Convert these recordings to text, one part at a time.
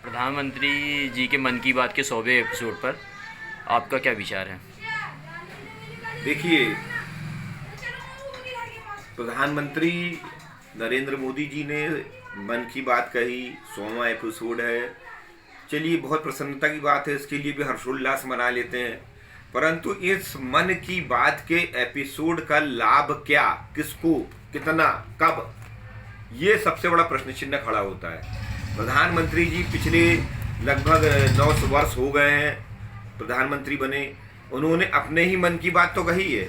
प्रधानमंत्री जी के मन की बात के 100वें एपिसोड पर आपका क्या विचार है? देखिए, प्रधानमंत्री नरेंद्र मोदी जी ने मन की बात कही, 100वां एपिसोड है। चलिए, बहुत प्रसन्नता की बात है, इसके लिए भी हर्षोल्लास मना लेते हैं। परंतु इस मन की बात के एपिसोड का लाभ क्या, किसको, कितना, कब, ये सबसे बड़ा प्रश्न चिन्ह खड़ा होता है। प्रधानमंत्री जी पिछले लगभग 9 वर्ष हो गए हैं प्रधानमंत्री बने। उन्होंने अपने ही मन की बात तो कही है।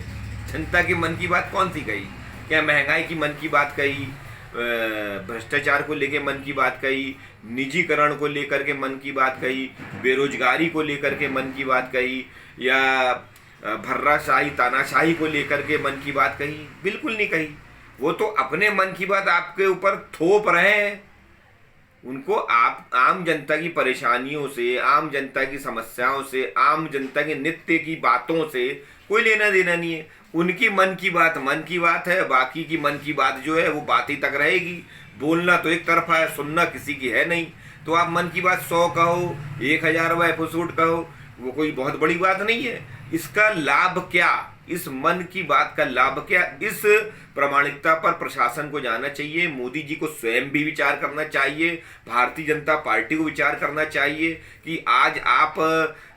जनता की मन की बात कौन सी कही? क्या महंगाई की मन की बात कही, भ्रष्टाचार को लेकर मन की बात कही, निजीकरण को लेकर के मन की बात कही, बेरोजगारी को लेकर के मन की बात कही, या भर्राशाही तानाशाही को लेकर के मन की बात कही? बिल्कुल नहीं कही। वो तो अपने मन की बात आपके ऊपर थोप रहे हैं। उनको आप आम जनता की परेशानियों से, आम जनता की समस्याओं से, आम जनता के नित्य की बातों से कोई लेना देना नहीं है। उनकी मन की बात है, बाकी की मन की बात जो है वो बात ही तक रहेगी। बोलना तो एक तरफा है, सुनना किसी की है नहीं। तो आप मन की बात 100 कहो, 1000वां एपिसोड कहो, वो कोई बहुत बड़ी बात नहीं है। इसका लाभ क्या, इस मन की बात का लाभ क्या? इस प्रामाणिकता पर प्रशासन को जाना चाहिए। मोदी जी को स्वयं भी विचार करना चाहिए, भारतीय जनता पार्टी को विचार करना चाहिए कि आज आप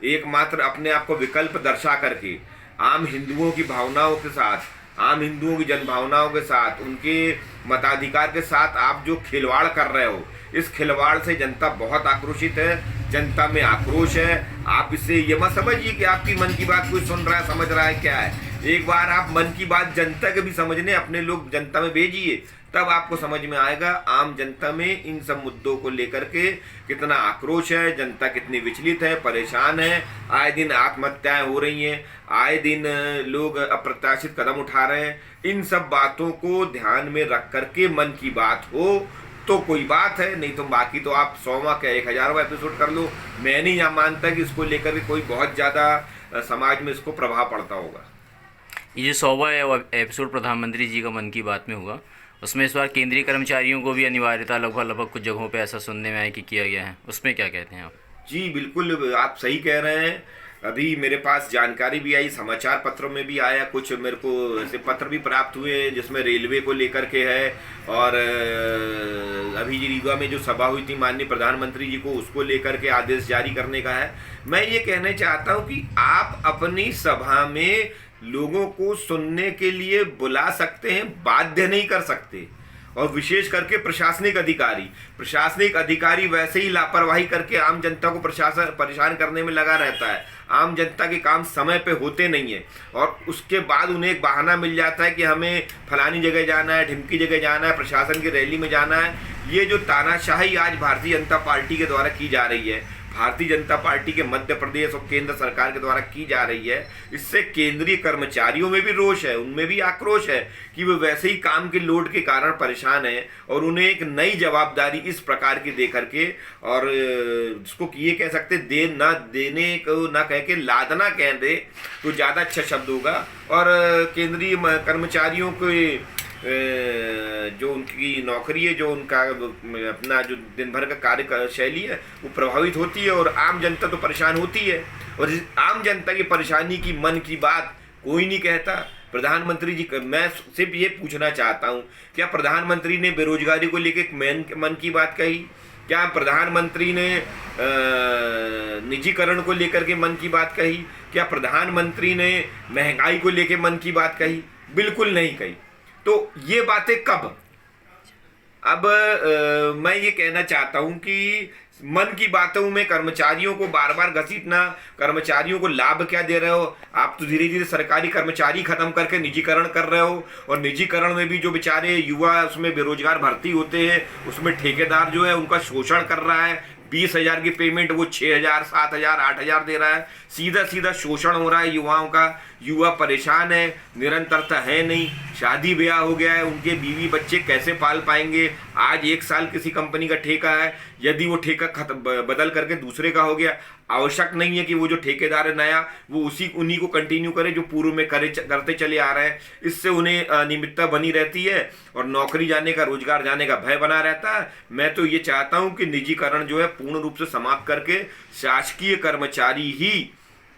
एकमात्र अपने आप को विकल्प दर्शा करके आम हिंदुओं की भावनाओं के साथ, आम हिंदुओं की जनभावनाओं के साथ, उनके मताधिकार के साथ आप जो खिलवाड़ कर रहे हो, इस खिलवाड़ से जनता बहुत आक्रोशित है। जनता में आक्रोश है। आप इससे ये मत समझिए कि आपकी मन की बात कोई सुन रहा है, समझ रहा है, क्या है। एक बार आप मन की बात जनता के भी समझने अपने लोग जनता में भेजिए, तब आपको समझ में आएगा आम जनता में इन सब मुद्दों को लेकर के कितना आक्रोश है, जनता कितनी विचलित है, परेशान है। आए दिन आत्महत्याएं हो रही हैं, आए दिन लोग अप्रत्याशित कदम उठा रहे हैं। इन सब बातों को ध्यान में रख करके मन की बात हो तो कोई बात है, नहीं तो बाकी तो आप 100वां क्या 1000वां एपिसोड कर लो। मैं नहीं यहाँ मानता कि इसको लेकर के कोई बहुत ज़्यादा समाज में इसको प्रभाव पड़ता होगा। ये जो 100वां एपिसोड प्रधानमंत्री जी का मन की बात में होगा, उसमें इस बार केंद्रीय कर्मचारियों को भी अनिवार्यता लगभग कुछ जगहों पे ऐसा सुनने में आया कि किया गया है। उसमें क्या कहते हैं आप? जी बिल्कुल, आप सही कह रहे हैं। अभी मेरे पास जानकारी भी आई, समाचार पत्रों में भी आया, कुछ मेरे को ऐसे पत्र भी प्राप्त हुए जिसमें रेलवे को लेकर के है। और अभी रीवा में जो सभा हुई थी माननीय प्रधानमंत्री जी को, उसको लेकर के आदेश जारी करने का है। मैं ये कहना चाहता हूँ कि आप अपनी सभा में लोगों को सुनने के लिए बुला सकते हैं, बाध्य नहीं कर सकते। और विशेष करके प्रशासनिक अधिकारी वैसे ही लापरवाही करके आम जनता को परेशान करने में लगा रहता है। आम जनता के काम समय पे होते नहीं है और उसके बाद उन्हें एक बहाना मिल जाता है कि हमें फलानी जगह जाना है, ढिमकी जगह जाना है, प्रशासन की रैली में जाना है। ये जो तानाशाही आज भारतीय जनता पार्टी के द्वारा की जा रही है, भारतीय जनता पार्टी के मध्य प्रदेश और केंद्र सरकार के द्वारा की जा रही है, इससे केंद्रीय कर्मचारियों में भी रोष है, उनमें भी आक्रोश है कि वो वैसे ही काम के लोड के कारण परेशान है और उन्हें एक नई जवाबदारी इस प्रकार की दे करके, और इसको ये कह सकते देने को ना कह के लादना कह दे तो ज़्यादा अच्छा शब्द होगा। और केंद्रीय कर्मचारियों के जो उनकी नौकरी है, जो उनका अपना जो दिन भर का कार्य शैली है, वो प्रभावित होती है और आम जनता तो परेशान होती है। और इस आम जनता की परेशानी की मन की बात कोई नहीं कहता। प्रधानमंत्री जी, मैं सिर्फ ये पूछना चाहता हूँ, क्या प्रधानमंत्री ने बेरोजगारी को लेकर मन की बात कही? क्या प्रधानमंत्री ने निजीकरण को लेकर के मन की बात कही? क्या प्रधानमंत्री ने महंगाई को लेकर मन की बात कही? बिल्कुल नहीं कही। तो ये बातें कब? अब मैं ये कहना चाहता हूं कि मन की बातों में कर्मचारियों को बार बार घसीटना, कर्मचारियों को लाभ क्या दे रहे हो? आप तो धीरे धीरे सरकारी कर्मचारी खत्म करके निजीकरण कर रहे हो, और निजीकरण में भी जो बेचारे युवा उसमें बेरोजगार भर्ती होते हैं, उसमें ठेकेदार जो है उनका शोषण कर रहा है। 20,000 की पेमेंट वो 6,000, 7,000, 8,000 दे रहा है। सीधा सीधा शोषण हो रहा है युवाओं का। युवा परेशान है, निरंतरता है नहीं, शादी ब्याह हो गया है, उनके बीवी बच्चे कैसे पाल पाएंगे? आज 1 साल किसी कंपनी का ठेका है, यदि वो ठेका बदल करके दूसरे का हो गया, आवश्यक नहीं है कि वो जो ठेकेदार है नया वो उन्हीं को कंटिन्यू करे जो पूर्व में करते चले आ रहे हैं। इससे उन्हें अनियमितता बनी रहती है और नौकरी जाने का, रोजगार जाने का भय बना रहता है। मैं तो ये चाहता हूं कि निजीकरण जो है पूर्ण रूप से समाप्त करके शासकीय कर्मचारी ही,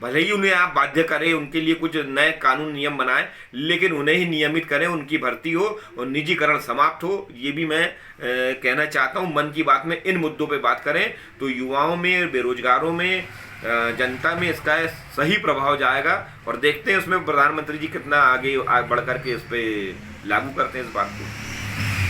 भले ही उन्हें आप बाध्य करें, उनके लिए कुछ नए कानून नियम बनाएं, लेकिन उन्हें ही नियमित करें, उनकी भर्ती हो और निजीकरण समाप्त हो। ये भी मैं कहना चाहता हूं। मन की बात में इन मुद्दों पे बात करें तो युवाओं में, बेरोजगारों में, जनता में इसका सही प्रभाव जाएगा और देखते हैं उसमें प्रधानमंत्री जी कितना आगे बढ़ करके इस पे लागू करते हैं इस बात को।